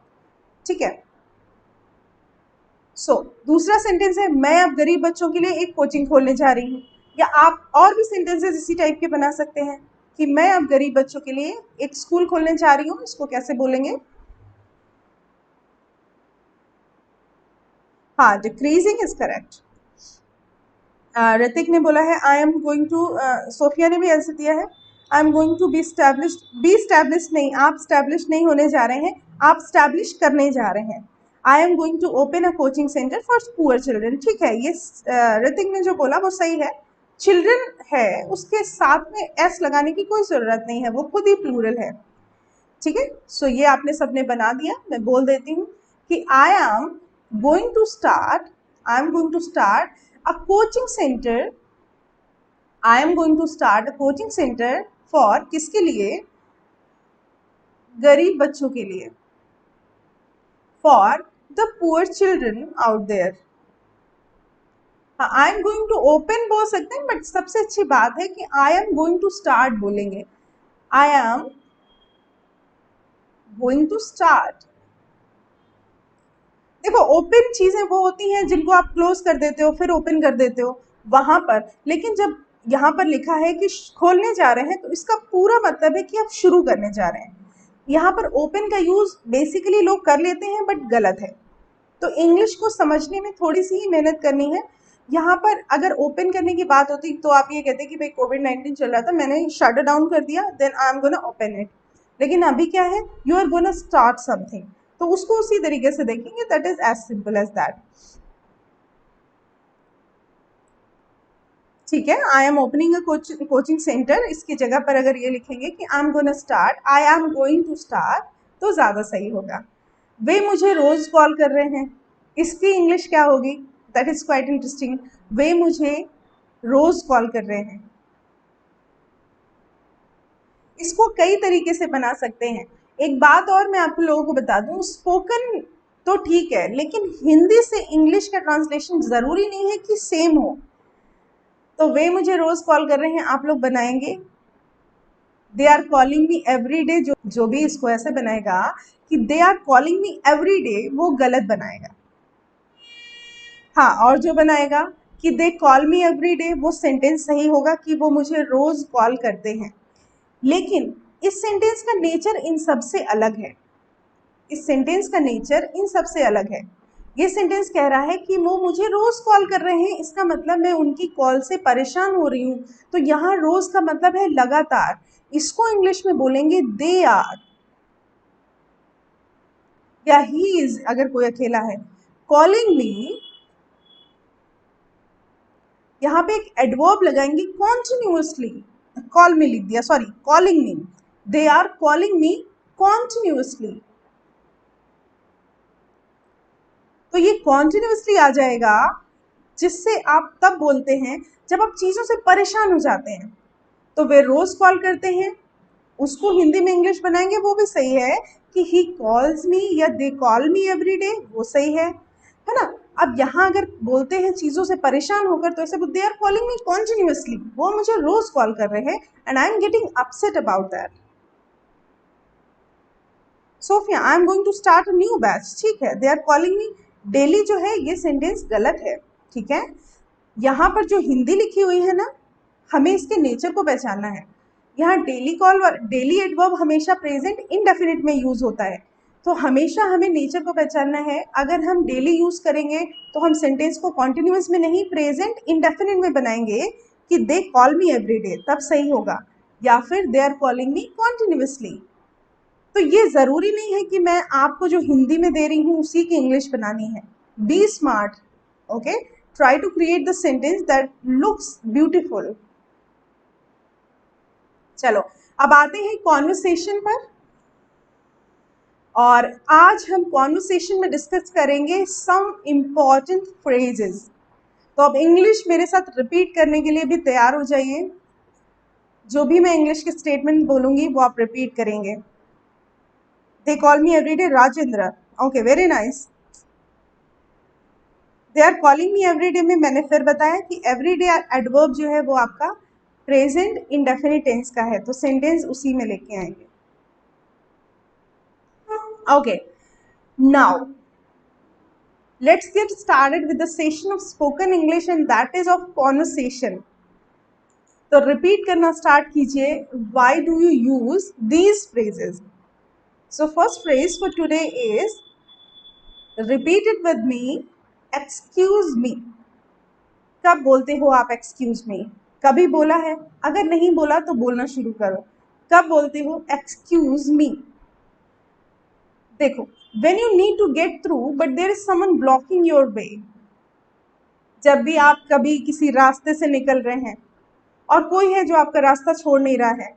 ठीक है। दूसरा सेंटेंस है, मैं अब गरीब बच्चों के लिए एक कोचिंग खोलने जा रही हूँ। या आप और भी सेंटेंसेस इसी टाइप के बना सकते हैं कि मैं अब गरीब बच्चों के लिए एक स्कूल खोलने जा रही हूँ। इसको कैसे बोलेंगे? हाँ, डिक्रीजिंग इज करेक्ट। ऋतिक ने बोला है I am going to, Sophia ने भी आंसर दिया है, I am going to be establish नहीं, आप स्टैब्लिश नहीं होने जा रहे हैं, आप स्टैब्लिश करने जा रहे हैं। I am going to open a coaching centre for poor children, ठीक है। ये ऋतिक ने जो बोला वो सही है। चिल्ड्रन है, उसके साथ में एस लगाने की कोई ज़रूरत नहीं है, वो खुद ही प्लूरल है, ठीक है। ये आपने सबने बना दिया। मैं बोल देती हूँ कि I am going to start a coaching centre, I am going to start a coaching centre for किसके लिए, गरीब बच्चों के लिए, for the poor children out there. I am going to open बोल सकते हैं, बट सबसे अच्छी बात है कि I am going to start बोलेंगे। I am going to start. देखो, ओपन चीजें वो होती हैं जिनको आप क्लोज कर देते हो फिर ओपन कर देते हो वहां पर, लेकिन जब यहाँ पर लिखा है कि खोलने जा रहे हैं तो इसका पूरा मतलब है कि आप शुरू करने जा रहे हैं। यहाँ पर ओपन का यूज बेसिकली लोग कर लेते हैं बट गलत है, तो इंग्लिश को समझने में थोड़ी सी ही मेहनत करनी है। यहाँ पर अगर ओपन करने की बात होती तो आप ये कहते कि भाई कोविड-19 चल रहा था, मैंने शट डाउन कर दिया, then I am gonna open it. लेकिन अभी क्या है, you are gonna start something, तो उसको उसी तरीके से देखेंगे, that is as simple as that, ठीक है। I am opening a coaching centre, इसकी जगह पर अगर ये लिखेंगे कि I am gonna start, I am going to start, तो ज़्यादा सही होगा। वे मुझे रोज़ कॉल कर रहे हैं, इसकी इंग्लिश क्या होगी? That is quite interesting. वे मुझे रोज़ कॉल कर रहे हैं, इसको कई तरीके से बना सकते हैं। एक बात और मैं आप लोगों को बता दूं, स्पोकन तो ठीक है, लेकिन हिंदी से इंग्लिश का ट्रांसलेशन ज़रूरी नहीं है कि सेम हो। तो वे मुझे रोज़ कॉल कर रहे हैं, आप लोग बनाएंगे they are calling me every day, जो भी इसको ऐसे बनाएगा कि they are calling me every day, वो गलत बनाएगा। हाँ, और जो बनाएगा कि they call me every day, वो सेंटेंस सही होगा कि वो मुझे रोज कॉल करते हैं। लेकिन इस सेंटेंस का नेचर इन सबसे अलग है। इस सेंटेंस का नेचर इन सबसे अलग है। ये सेंटेंस कह रहा है कि वो मुझे रोज कॉल कर रहे हैं, इसका मतलब मैं उनकी कॉल से परेशान हो रही हूँ। तो यहाँ रोज का मतलब है लगातार। इसको इंग्लिश में बोलेंगे दे आर, या ही इज अगर कोई अकेला है, कॉलिंग मी। यहाँ पे एक एडवर्ब लगाएंगे कॉन्टिन्यूसली, कॉल मी लिख दिया, sorry, calling me, they are calling me continuously. तो ये कॉन्टिन्यूसली आ जाएगा, जिससे आप तब बोलते हैं जब आप चीज़ों से परेशान हो जाते हैं। तो वे रोज कॉल करते हैं, उसको हिंदी में इंग्लिश बनाएंगे वो भी सही है कि ही कॉल्स मी या दे कॉल मी एवरी डे, वो सही है ना। अब यहाँ अगर बोलते हैं चीज़ों से परेशान होकर, तो ऐसे they are calling me continuously, वो मुझे रोज कॉल कर रहे हैं and I am getting upset about that. Sophia, I am going to start a new batch, ठीक है। They are calling me daily जो है ये सेंटेंस गलत है, ठीक है। यहाँ पर जो हिंदी लिखी हुई है ना, हमें इसके नेचर को पहचानना है। यहाँ डेली कॉल, डेली एडवर्ब हमेशा प्रेजेंट इंडेफिनिट में यूज होता है, तो हमेशा हमें नेचर को पहचानना है। अगर हम डेली यूज करेंगे तो हम सेंटेंस को कॉन्टिन्यूस में नहीं, प्रेजेंट इंडेफिनिट में बनाएंगे कि they call me every day, तब सही होगा। या फिर they are calling me continuously. तो ये ज़रूरी नहीं है कि मैं आपको जो हिंदी में दे रही हूँ उसी की इंग्लिश बनानी है। Be smart, okay, try to create the sentence that looks beautiful. चलो, अब आते हैं कॉन्वर्सेशन पर, और आज हम कॉन्वर्सेशन में डिस्कस करेंगे सम इम्पॉर्टेंट फ्रेजेस। तो अब इंग्लिश मेरे साथ रिपीट करने के लिए भी तैयार हो जाइए। जो भी मैं इंग्लिश के स्टेटमेंट बोलूंगी वो आप रिपीट करेंगे। They call me every day Rajendra, okay, very nice. They are calling me every day में मैंने फिर बताया कि एवरी डे एडवर्ब जो है वो आपका प्रेजेंट इंडेफिनिट टेंस का है, तो सेंटेंस उसी में लेके आएंगे। Okay, now let's get started with the session of spoken English, and that is of conversation. तो रिपीट करना स्टार्ट कीजिए। Why do you use these phrases? So first phrase for today is, repeat it with me, excuse me. कब बोलते हो आप एक्सक्यूज मी? कभी बोला है? अगर नहीं बोला तो बोलना शुरू करो। कब बोलते हो एक्सक्यूज मी? देखो, when you need to get through but there is someone blocking your way, जब भी आप कभी किसी रास्ते से निकल रहे हैं और कोई है जो आपका रास्ता छोड़ नहीं रहा है,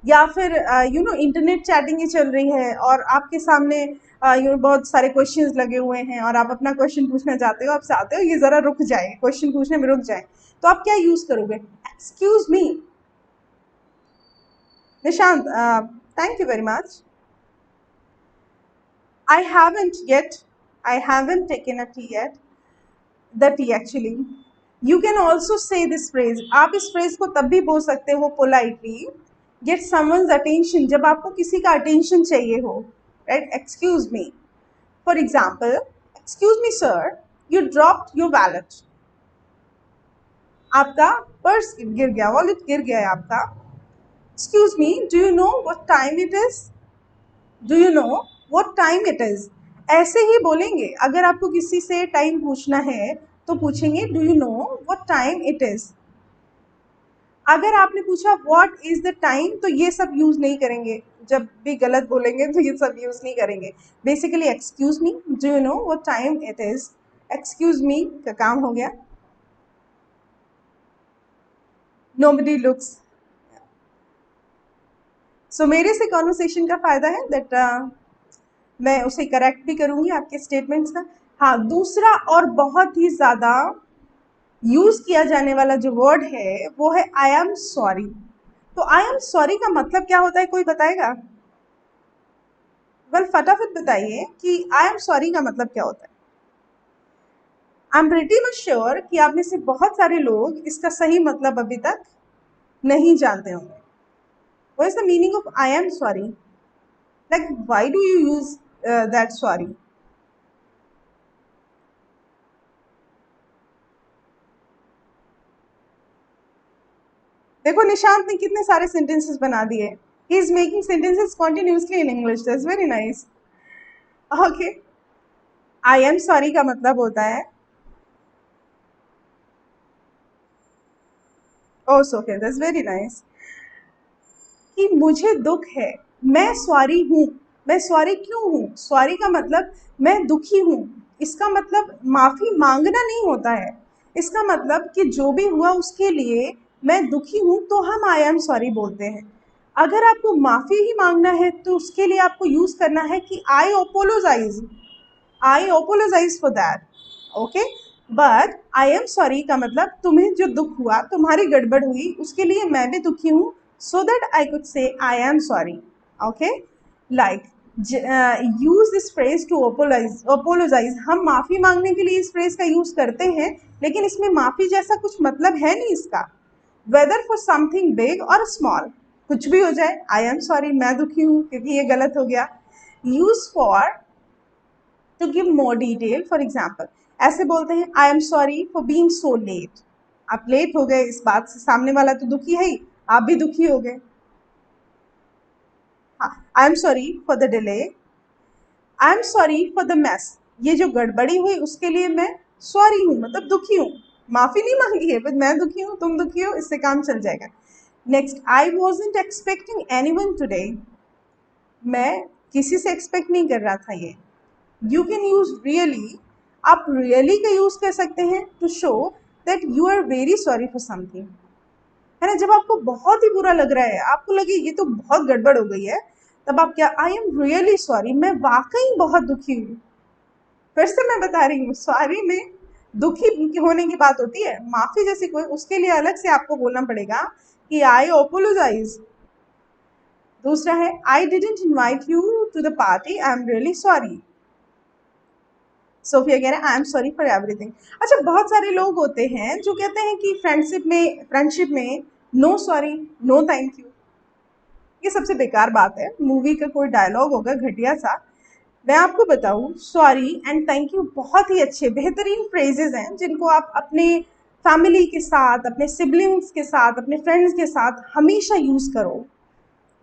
या फिर इंटरनेट चैटिंग ही चल रही है और आपके सामने बहुत सारे क्वेश्चंस लगे हुए हैं और आप अपना क्वेश्चन पूछना चाहते हो, आप चाहते हो ये ज़रा रुक जाए, क्वेश्चन पूछने में रुक जाए, तो आप क्या यूज़ करोगे? Excuse me. Nishant, thank you very much. I haven't yet. I haven't taken a tea yet. The tea actually. You can also say this phrase. आप इस phrase को तब भी बोल सकते हो politely. Get someone's attention. जब आपको किसी का attention चाहिए हो, right? Excuse me. For example, excuse me sir, you dropped your wallet. आपका पर्स गिर गया, वॉलेट गिर गया है आपका। Excuse me, do you know what time it is? Do you know what time it is? ऐसे ही बोलेंगे। अगर आपको किसी से टाइम पूछना है तो पूछेंगे do you know what time it is. अगर आपने पूछा व्हाट इज द टाइम, तो ये सब यूज नहीं करेंगे। जब भी गलत बोलेंगे तो ये सब यूज नहीं करेंगे। Basically excuse me, do you know what time it is, excuse me का काम हो गया। Nobody looks. सो मेरे से कॉन्वर्सेशन का फायदा है दैट मैं उसे करेक्ट भी करूंगी आपके स्टेटमेंट्स का। हाँ, दूसरा और बहुत ही ज़्यादा यूज किया जाने वाला जो वर्ड है वो है आई एम सॉरी। तो आई एम सॉरी का मतलब क्या होता है, कोई बताएगा? वेल, फटाफट बताइए कि आई एम सॉरी का मतलब क्या होता है। I am pretty much sure कि आप में से बहुत सारे लोग इसका सही मतलब अभी तक नहीं जानते होंगे। What is the meaning of I am sorry? Like, why do you use that sorry? देखो निशांत ने कितने सारे सेंटेंसेस बना दिए. He is making sentences continuously in English. That's very nice. Okay, I am sorry का मतलब होता है, ओ सोके, दैट्स वेरी नाइस, कि मुझे दुख है, मैं सॉरी हूँ. मैं सॉरी क्यों हूँ? सॉरी का मतलब मैं दुखी हूँ. इसका मतलब माफी मांगना नहीं होता है. इसका मतलब कि जो भी हुआ उसके लिए मैं दुखी हूँ, तो हम आई एम सॉरी बोलते हैं. अगर आपको माफी ही मांगना है तो उसके लिए आपको यूज करना है कि I apologise. I apologise for that. Okay, but I am sorry का मतलब तुम्हें जो दुख हुआ, तुम्हारी गड़बड़ हुई, उसके लिए मैं भी दुखी हूँ. So that I could say I am sorry. Okay, like use this phrase to apologise. हम माफी मांगने के लिए इस फ्रेज का यूज करते हैं, लेकिन इसमें माफी जैसा कुछ मतलब है नहीं इसका. वेदर फॉर समथिंग बिग और स्मॉल, कुछ भी हो जाए, आई एम सॉरी, मैं दुखी हूँ क्योंकि ये गलत हो गया. Use for to give more detail. For example, ऐसे बोलते हैं I am sorry for being so late. आप लेट हो गए, इस बात से सामने वाला तो दुखी है ही, आप भी दुखी हो गए. हाँ, आई am sorry for the delay. I am sorry for the mess. ये जो गड़बड़ी हुई उसके लिए मैं सॉरी हूँ, मतलब दुखी हूँ. माफी नहीं मांगी है, बट मैं दुखी हूँ, तुम दुखी हो, इससे काम चल जाएगा. Next, I wasn't expecting anyone today. मैं किसी से एक्सपेक्ट नहीं कर रहा था ये. You can use really. आप रियली का यूज कर सकते हैं to show that you are very sorry for something. है ना, जब आपको बहुत ही बुरा लग रहा है, आपको लगे ये तो बहुत गड़बड़ हो गई है, तब आप क्या, आई एम रियली सॉरी, मैं वाकई बहुत दुखी हूँ. फिर से मैं बता रही हूँ, सॉरी में दुखी होने की बात होती है, माफी जैसी कोई, उसके लिए अलग से आपको बोलना पड़ेगा कि आई ओपोलोजाइज. दूसरा है, I didn't invite you to the party, I am really sorry. Sophia कह रहे हैं I am sorry for everything. अच्छा, बहुत सारे लोग होते हैं जो कहते हैं कि फ्रेंडशिप में no sorry, no thank you. ये सबसे बेकार बात है. मूवी का कोई डायलॉग होगा घटिया सा. मैं आपको बताऊं, सॉरी एंड थैंक यू बहुत ही अच्छे बेहतरीन फ्रेजेस हैं, जिनको आप अपने फैमिली के साथ, अपने सिबलिंग्स के साथ, अपने फ्रेंड्स के साथ हमेशा यूज करो.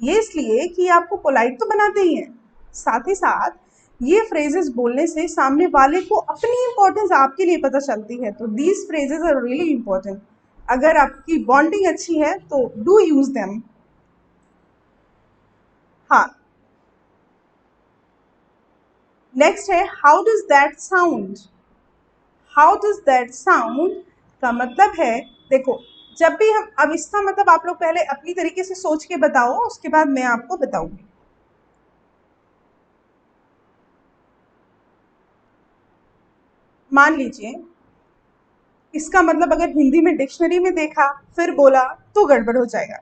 ये इसलिए कि ये आपको पोलाइट तो बनाते ही हैं, साथ ही साथ ये फ्रेजेस बोलने से सामने वाले को अपनी इंपॉर्टेंस आपके लिए पता चलती है. तो these phrases are really important. अगर आपकी बॉन्डिंग अच्छी है तो डू यूज देम. हाँ, नेक्स्ट है, how does that sound. How does that sound का मतलब है, देखो, जब भी हम, अब इसका मतलब आप लोग पहले अपनी तरीके से सोच के बताओ, उसके बाद मैं आपको बताऊंगी. मान लीजिए, इसका मतलब अगर हिंदी में डिक्शनरी में देखा फिर बोला तो गड़बड़ हो जाएगा.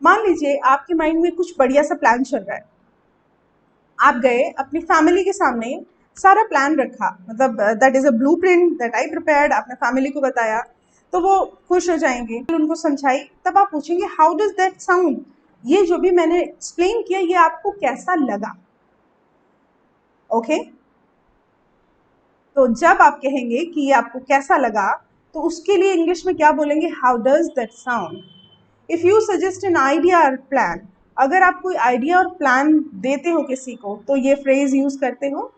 मान लीजिए आपके माइंड में कुछ बढ़िया सा प्लान चल रहा है. आप गए अपनी फैमिली के सामने, सारा प्लान रखा, मतलब that is a blueprint that I prepared, आपने फैमिली को बताया, तो वो खुश हो जाएंगे. उनको समझाई, तब आप पूछेंगे हाउ डज दैट साउंड. ये जो भी मैंने एक्सप्लेन किया, ये आपको कैसा लगा. ओके, तो जब आप कहेंगे कि ये आपको कैसा लगा, तो उसके लिए इंग्लिश में क्या बोलेंगे, how does that sound. If you suggest an idea और प्लान, अगर आप कोई आइडिया और प्लान देते हो किसी को, तो ये फ्रेज यूज करते हो.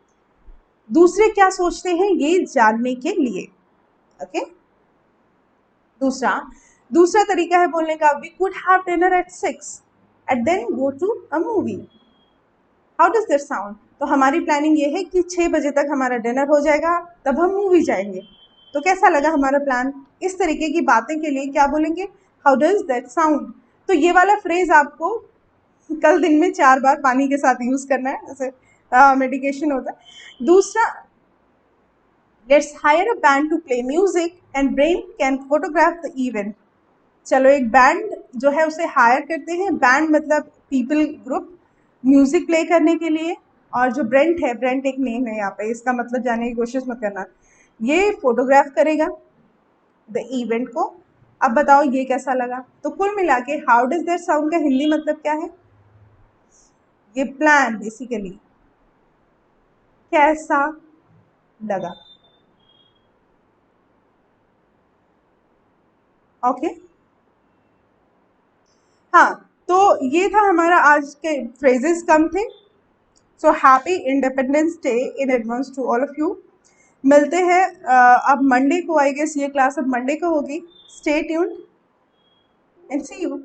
दूसरे क्या सोचते हैं ये जानने के लिए. ओके, दूसरा दूसरा तरीका है बोलने का, we could have dinner at 6 and then go to a movie. How does that sound. तो हमारी प्लानिंग ये है कि 6 बजे तक हमारा डिनर हो जाएगा, तब हम मूवी जाएंगे. तो कैसा लगा हमारा प्लान. इस तरीके की बातें के लिए क्या बोलेंगे, हाउ डज दैट साउंड. तो ये वाला फ्रेज आपको कल दिन में 4 बार पानी के साथ यूज करना है, जैसे मेडिकेशन होता है. दूसरा, let's hire a band to play music and Brian can photograph the event. चलो, एक बैंड जो है उसे हायर करते हैं. बैंड मतलब पीपल ग्रुप, म्यूजिक प्ले करने के लिए. और जो ब्रेंट है, ब्रेंट एक नेम है यहाँ पे, इसका मतलब जानने की कोशिश मत करना. ये फोटोग्राफ करेगा द इवेंट को, अब बताओ ये कैसा लगा। तो कुल मिला के हाउ डज दैट साउंड का हिंदी मतलब क्या है? ये प्लान बेसिकली, कैसा लगा। ओके, हाँ, तो ये था हमारा आज के फ्रेजेस कम थे। So happy independence day in advance to all of you. मिलते हैं अब मंडे को, आई गेस ये क्लास अब मंडे को होगी। Stay tuned and see you.